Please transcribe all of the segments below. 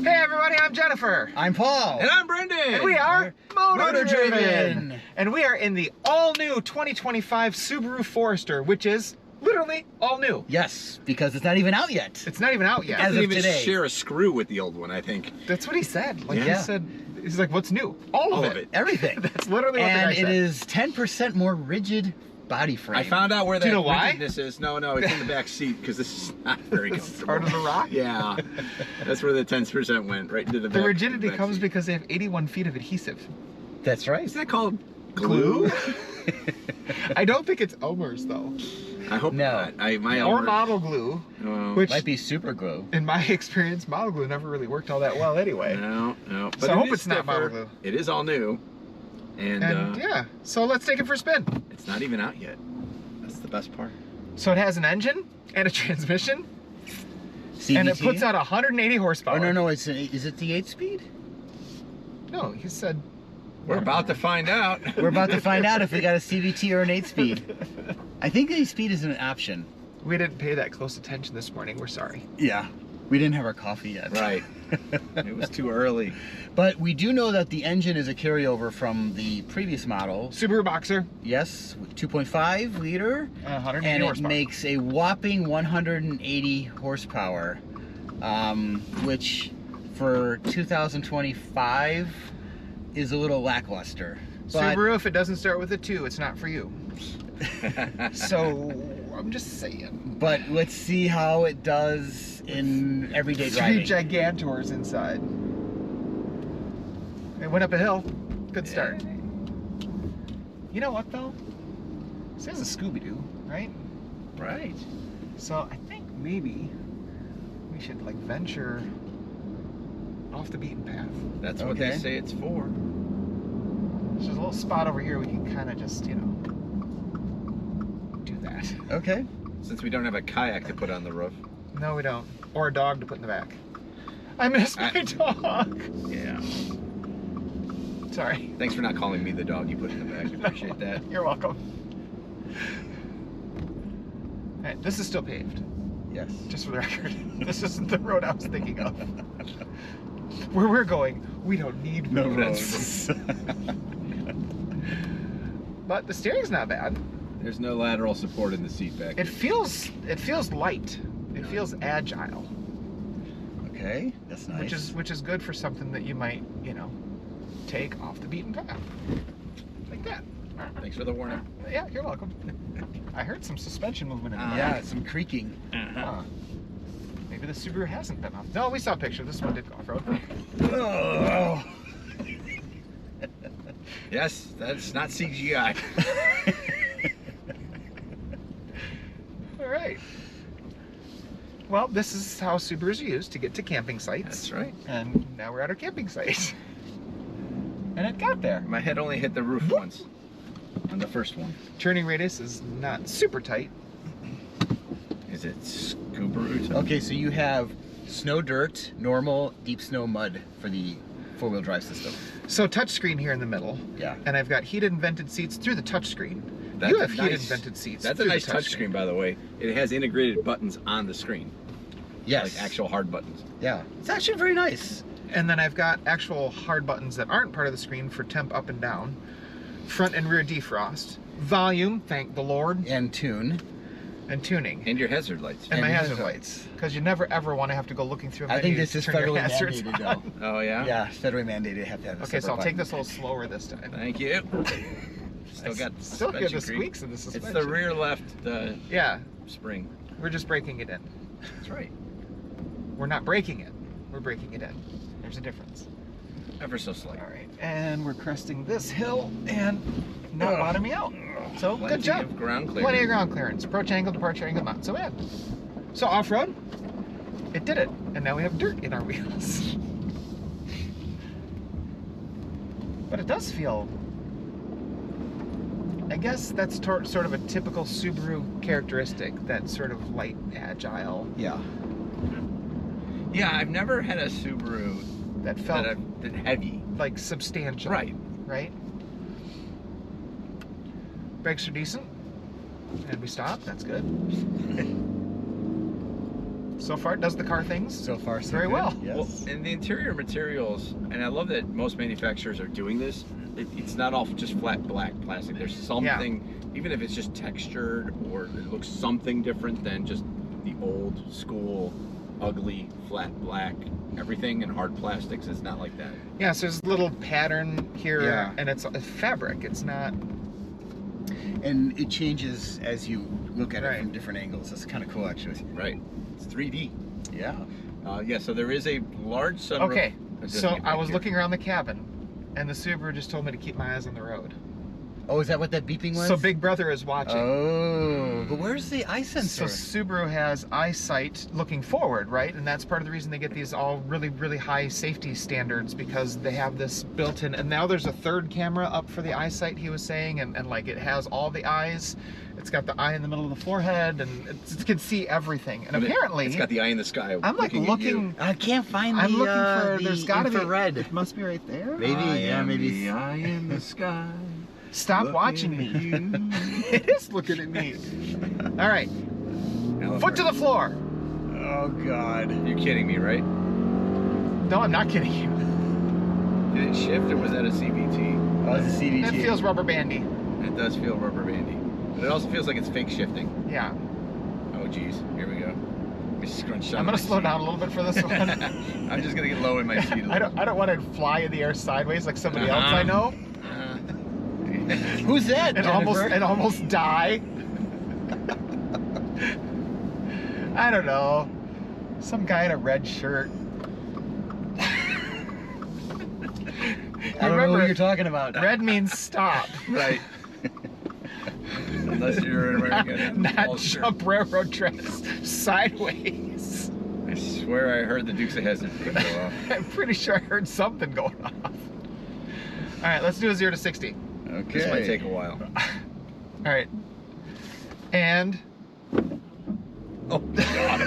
Hey everybody, I'm Jennifer. I'm Paul. And I'm Brendan. And we are Motor Driven. Driven. And we are in the all-new 2025 Subaru Forester, which is literally all new. Yes, because it's not even out yet. It's not even out yet. As Doesn't of even today. share a screw with the old one, I think. That's what he said. Like Yeah. he said, he's like, what's new? All of it. Everything. That's literally what the guy And said. it is 10% more rigid body frame. I found out where Do you that know why? rigidness is. No, it's in the back seat because this is not very It's comfortable. part of the rock? Yeah, that's where the 10% went, right into the back. The rigidity back comes seat. because they have 81 feet of adhesive. That's right. Isn't that called glue? I don't think it's Elmer's though. I hope No. not. My Or Elmer- model glue, Oh, which Might be super glue. in my experience, model glue never really worked all that well anyway. no. But So I it hope is it's not model stiffer. glue. It is all new, and Yeah, so let's take it for a spin. it's not even out yet. That's the best part. So it has an engine and a transmission, CVT? and it puts out 180 horsepower. Oh, no, is it the 8-speed? No, he said. We're about to find out. We're about to find out if we got a CVT or an 8-speed. I think 8-speed is an option. We didn't pay that close attention this morning. We're sorry. Yeah. We didn't have our coffee yet. Right. It was too early. But we do know that the engine is a carryover from the previous model. Subaru Boxer, Yes, 2.5 liter. 180 And it horsepower. makes a whopping 180 horsepower, which for 2025 is a little lackluster. But Subaru, if it doesn't start with a 2, it's not for you. So I'm just saying. But let's see how it does in everyday 3 driving. Gigantors inside. It went up a hill. Good start. You know what though? This is a Scooby-Doo, right? Right. So I think maybe we should like venture off the beaten path. That's what they Okay. say it's for. There's a little spot over here we can kind of just, you know, do that. Okay. Since we don't have a kayak to put on the roof. No, we don't. Or a dog to put in the back. I miss my dog. Yeah. Sorry. Thanks for not calling me the dog you put in the back. I appreciate that. You're welcome. All right, this is still paved, Yes. just for the record. This isn't the road I was thinking of. Where we're going, we don't need No roads. roads. But the steering's not bad. There's no lateral support in the seat back. It feels light. It feels agile, Okay, that's nice. which is good for something that you might, you know, take off the beaten path. Like that. Thanks for the warning. Yeah, you're welcome. I heard some suspension movement in the Yeah, back. some creaking. Huh. Maybe the Subaru hasn't been off. No, we saw a picture. This one did go off-road. Oh. Yes, that's not CGI. All right. Well, this is how Subarus are used to get to camping sites. That's right. And now we're at our camping site. And it got there. My head only hit the roof once on the first one. Turning radius is not super tight. Is it Subaru? Okay, so you have snow, dirt, normal, deep snow, mud for the four-wheel drive system. So touchscreen here in the middle. Yeah. And I've got heated and vented seats through the touchscreen. That's You a have heated nice- and vented seats. That's a through nice the touchscreen, by the way. It has integrated buttons on the screen. Yes. Like actual hard buttons. Yeah. It's actually very nice. And then I've got actual hard buttons that aren't part of the screen for temp up and down. Front and rear defrost. Volume, thank the Lord. And tune. And tuning. And your hazard lights. And my your hazard hazard lights. Because you never ever want to have to go looking through a I menu think this to is turn your federally hazards mandated, on. though. Oh, yeah? Yeah, federally mandated. Have to have a Okay, so separate I'll take button. this a little slower this time. Thank you. Still got the Still get the suspension creak. squeaks in the suspension. It's the rear left Yeah, spring. we're just breaking it in. That's right. We're not breaking it. We're breaking it in. There's a difference. Ever so slight. All right, and we're cresting this hill and not bottoming out. So Plenty good job. of ground clearance. Plenty of ground clearance. Approach angle, departure angle, not so bad. So off-road, it did it. And now we have dirt in our wheels. But it does feel, I guess that's sort of a typical Subaru characteristic, that sort of light, agile, Yeah. Yeah, I've never had a Subaru that felt that heavy. like substantial. Right. Right? Brakes are decent. And we stop, that's good. So far, it does the car things. So far, so Very good. well. Yes. Well, and the interior materials, and I love that most manufacturers are doing this. It's not all just flat black plastic. There's something, even if it's just textured or it looks something different than just the old school, ugly, flat black. Everything in hard plastics is not like that. Yeah, so there's a little pattern here, Yeah. and it's fabric. It's not. And it changes as you look at it Right. from different angles. That's kind of cool, actually. Right. It's 3D. Yeah. Yeah, so there is a large sunroof. Okay, Just so get I back was here. looking around the cabin, and the Subaru just told me to keep my eyes on the road. Oh, is that what that beeping was? So Big Brother is watching. Oh, but where's the eye So sensor? Subaru has eyesight looking forward, right? And that's part of the reason they get these all really, really high safety standards, because they have this built in. And now there's a third camera up for the eyesight, he was saying, and like it has all the eyes. It's got the eye in the middle of the forehead, and it can see everything. And But apparently, it's got the eye in the sky. I'm like at you. looking. I can't find I'm the, looking for. the There's got to be. infrared. It must be right there. Maybe, yeah, maybe. The eye in the sky. Stop looking watching at me. you. It is looking at me. All right, foot to the floor. Oh God. You're kidding me, right? No, I'm not kidding you. Did it shift or was that a CVT? Oh, it's a CVT. That feels rubber bandy. It does feel rubber bandy. But it also feels like it's fake shifting. Yeah. Oh geez, here we go. Let me scrunch down. I'm gonna my slow seat. down a little bit for this one. I'm just gonna get low in my seat a little. I don't want to fly in the air sideways like somebody else Uh-huh. I know Who's that? and Jennifer? almost die. I don't know. Some guy in a red shirt. I don't know what you're talking about. Red means stop, Right. Unless you're an American. not culture. jump railroad tracks sideways. I swear I heard the Dukes of Hazzard go off. I'm pretty sure I heard something going off. All right, let's do a 0 to 60. Okay. This might take a while. All right, and Oh God!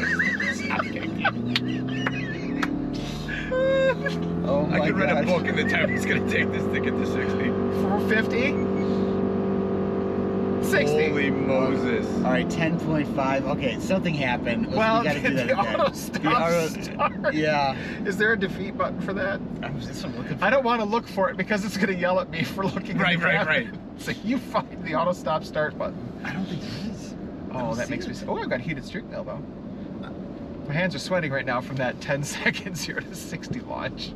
Stop kidding. Oh my I could read a gosh. book in the time it's gonna take this to get to 60. 450, 60. Holy Moses! All right, 10.5. Okay, something happened. We Well, gotta do that the again. auto stop The auto- start. Yeah. Is there a defeat button for that? I was just looking for. I don't want to look for it because it's going to yell at me for looking. Right, in the right, cabin. right. So you find the auto stop start button. I don't think there is. I Oh, don't that see makes me it. sick. Oh, I've got heated steering wheel though. My hands are sweating right now from that 10 second 0 to 60 launch.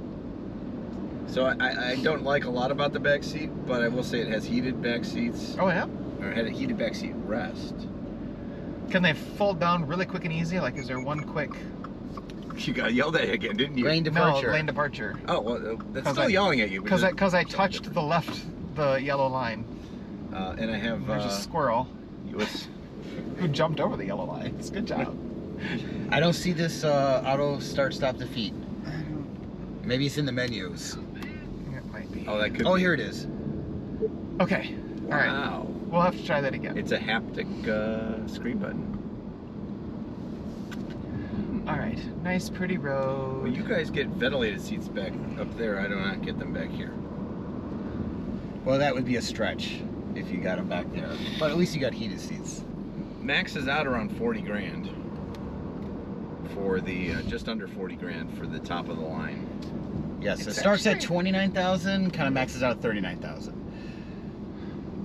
So I don't like a lot about the back seat, but I will say it has heated back seats, Oh yeah. or had a heated back seat rest. Can they fold down really quick and easy? Like, is there one quick? You got yelled at again, didn't you? Lane departure. No, lane departure. Oh well, that's 'Cause still I- yelling at you. Because I touched the yellow line. And I have There's a squirrel US. who jumped over the yellow line. It's good job. I don't see this auto start stop defeat. Maybe it's in the menus. It might be. Oh, that could. Oh, be. here it is. Okay. All right. Wow. We'll have to try that again. It's a haptic screen button. All right. Nice, pretty road. Well, you guys get ventilated seats back up there. I do not get them back here. Well, that would be a stretch if you got them back there. But at least you got heated seats. Max is out around 40 grand for the just under 40 grand for the top of the line. Yes, It's it starts at actually- 29,000, kind of maxes out at 39,000.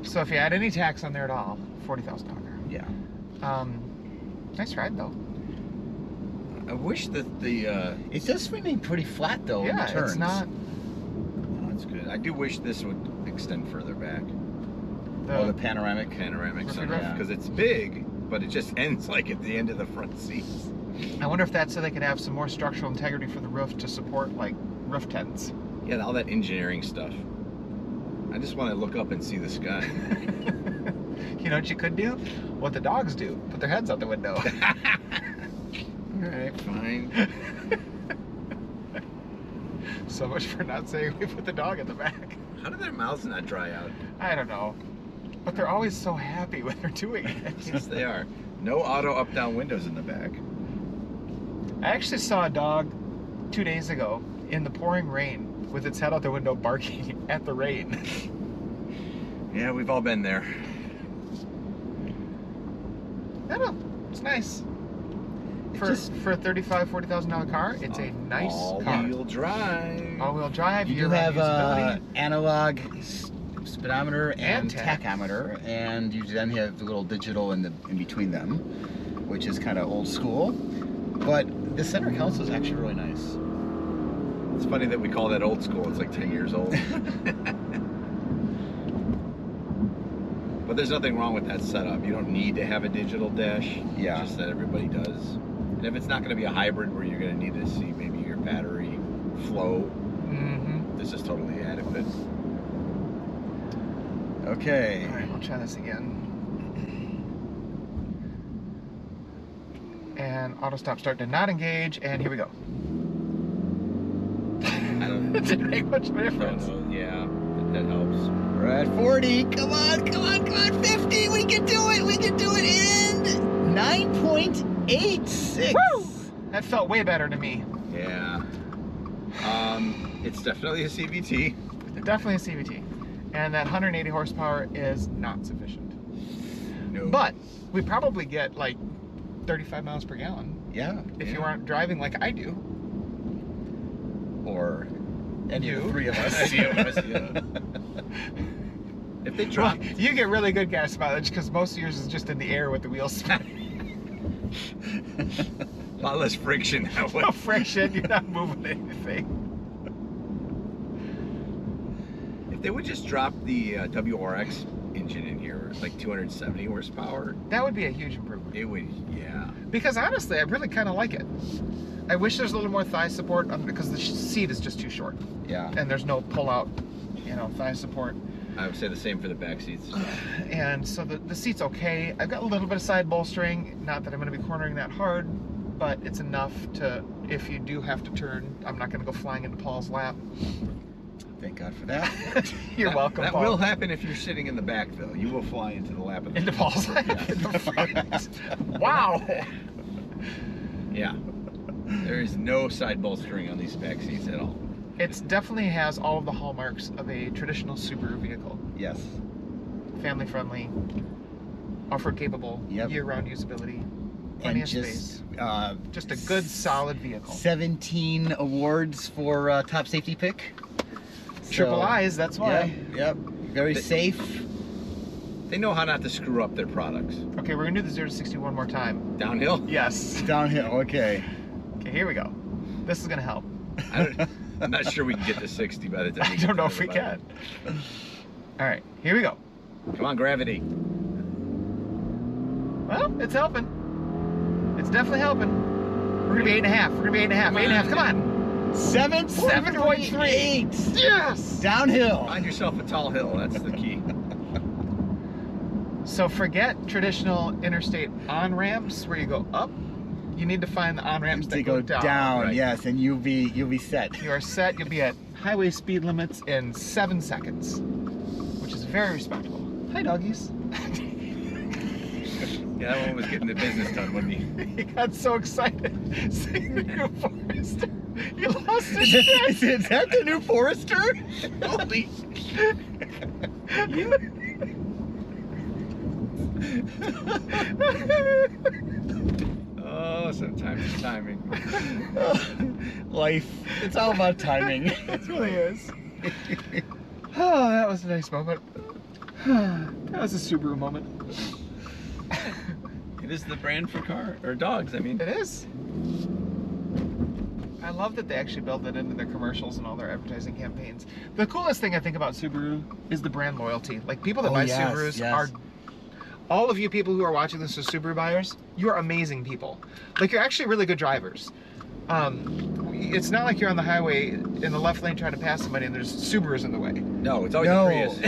So if you add any tax on there at all, $40,000. Yeah. Nice ride though. I wish that the It does remain pretty flat though. in Yeah, the turns. it's not oh, that's good. I do wish this would extend further back. Oh, the panoramic. Panoramic Roofy sunroof, roof? because it's big, but it just ends like at the end of the front seats. I wonder if that's so they could have some more structural integrity for the roof to support like roof tents. Yeah, all that engineering stuff. I just want to look up and see the sky. You know what you could do? What the dogs do. Put their heads out the window. Alright, fine. So much for not saying we put the dog in the back. How do their mouths not dry out? I don't know. But they're always so happy when they're doing it. Yes, they are. No auto up-down windows in the back. I actually saw a dog 2 days ago in the pouring rain with its head out the window barking at the rain. Yeah, we've all been there. I don't know. It's nice. For a $35,000, $40,000 car, it's a nice car. All-wheel drive. All-wheel drive. You do year-round have usability. analog speedometer and tach. tachometer, and you then have the little digital in between them, which is kind of old school. But the center console is actually really nice. It's funny that we call that old school. It's like 10 years old. But there's nothing wrong with that setup. You don't need to have a digital dash. Yeah. It's just that everybody does. And if it's not going to be a hybrid where you're going to need to see maybe your battery flow, this is totally adequate. Okay. All right, we'll try this again. And auto stop start did not engage, and here we go. I don't It didn't make much of a difference. Yeah, that helps. We're at 40. Come on, come on, come on. 50. We can do it. We can do it in 9.86. Woo! That felt way better to me. Yeah. It's definitely a CVT. Definitely a CVT. And that 180 horsepower is not sufficient. No. But we probably get like 35 miles per gallon Yeah. if you aren't driving like I do. Or any of You. the three of us. Any of us, yeah. If they drop, Well, you get really good gas mileage because most of yours is just in the air with the wheels spinning. a lot less friction that way. No friction, you're not moving anything. If they would just drop the WRX engine in here, it's like 270 horsepower. That would be a huge improvement. It would, yeah. Because honestly, I really kind of like it. I wish there's a little more thigh support because the seat is just too short. Yeah. And there's no pull-out, thigh support. I would say the same for the back seats. And so the seat's okay. I've got a little bit of side bolstering. Not that I'm going to be cornering that hard, but it's enough to, if you do have to turn, I'm not going to go flying into Paul's lap. Thank God for that. You're welcome, That Paul. will happen if you're sitting in the back, though. You will fly into the lap of the Into Paul's lap in the front. Wow. Yeah. There is no side bolstering on these back seats at all. It definitely has all of the hallmarks of a traditional Subaru vehicle. Yes. Family friendly, off-road capable, Yep. year-round usability, plenty And of space. just Just a good, solid vehicle. 17 awards for top safety pick. Triple So, I's, that's why. Yep. Very safe. They know how not to screw up their products. Okay, we're gonna do the 0 to 60 one more time. Downhill? Yes. Downhill. Okay. Okay, here we go. This is gonna help. I'm not sure we can get to 60 by the time I don't know if we can. All right, here we go. Come on, gravity. Well, it's helping. It's definitely helping. We're gonna be 8.5. We're gonna be 8.5. 8.5. Come on. 7.8. Yes. Downhill. Find yourself a tall hill. That's the key. So forget traditional interstate on ramps where you go up. You need to find the on ramps To that go down, right. yes, and you'll be set. You are set. You'll be at highway speed limits in 7 seconds, which is very respectable. Hi, doggies. Yeah, that one was getting the business done, wasn't he? He got so excited seeing the new Forester. He lost his shit. Is that the new Forester? Holy Oh, sometimes it's timing. Life. It's all about timing. It really is. Oh, that was a nice moment. That was a Subaru moment. It is the brand for car or dogs. I mean, It is. I love that they actually build that into their commercials and all their advertising campaigns. The coolest thing I think about Subaru is the brand loyalty. Like people that buy Subarus are, all of you people who are watching this as Subaru buyers, you are amazing people. Like you're actually really good drivers. It's not like you're on the highway in the left lane trying to pass somebody and there's Subarus in the way. no, it's always No. a Prius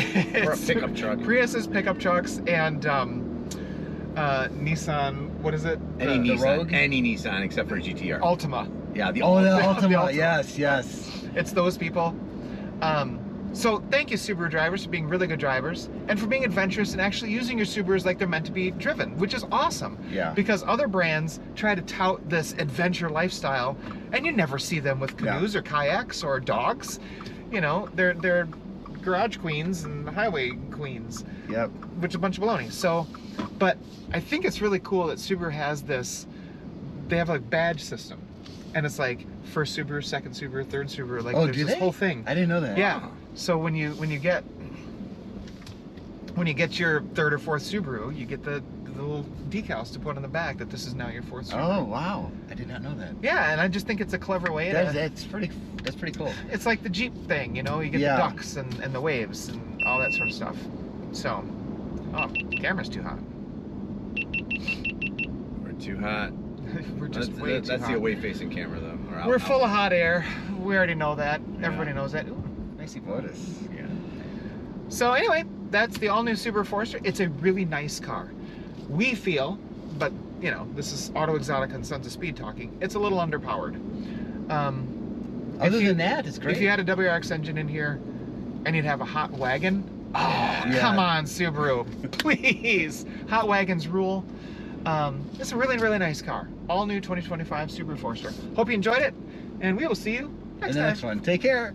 or a It's pickup truck. Priuses, pickup trucks, and Nissan, what is it? Any the Nissan, Rogue? any Nissan except for a GTR. Ultima. Yeah, the Oh, the Altima. Ultima. Ultima. Yes, yes. It's those people. So thank you, Subaru drivers, for being really good drivers and for being adventurous and actually using your Subarus like they're meant to be driven, which is awesome. Yeah. Because other brands try to tout this adventure lifestyle, and you never see them with canoes or kayaks or dogs. You know, they're garage queens and highway queens, Yep. which is a bunch of baloney. So, but I think it's really cool that Subaru has this. they have a badge system, and it's like first Subaru, second Subaru, third Subaru. Like Oh, there's do this they? whole thing. I didn't know that. Yeah. So when you get your third or fourth Subaru, you get the little decals to put on the back that this is now your fourth Subaru. Oh wow, I did not know that. Yeah, and I just think it's a clever way to. That's pretty cool. It's like the Jeep thing, you know. You get Yeah. the ducks and the waves and all that sort of stuff. So, oh, camera's too hot. We're too hot. We're just way too That's hot. the away-facing camera, though. Or We're out- full of hot air. We already know that. Yeah. Everybody knows that. Ooh, nicey Notice. Yeah. So anyway, that's the all-new Subaru Forester. It's a really nice car. We feel, but you know, this is Auto Exotic and Sons of Speed talking. It's a little underpowered. Other than that, it's great. If you had a WRX engine in here, and you'd have a hot wagon, oh Yeah. come on, Subaru, please! Hot wagons rule. It's a really, really nice car. All new 2025 Subaru Forester. Hope you enjoyed it, and we will see you In next the time. next one. Take care.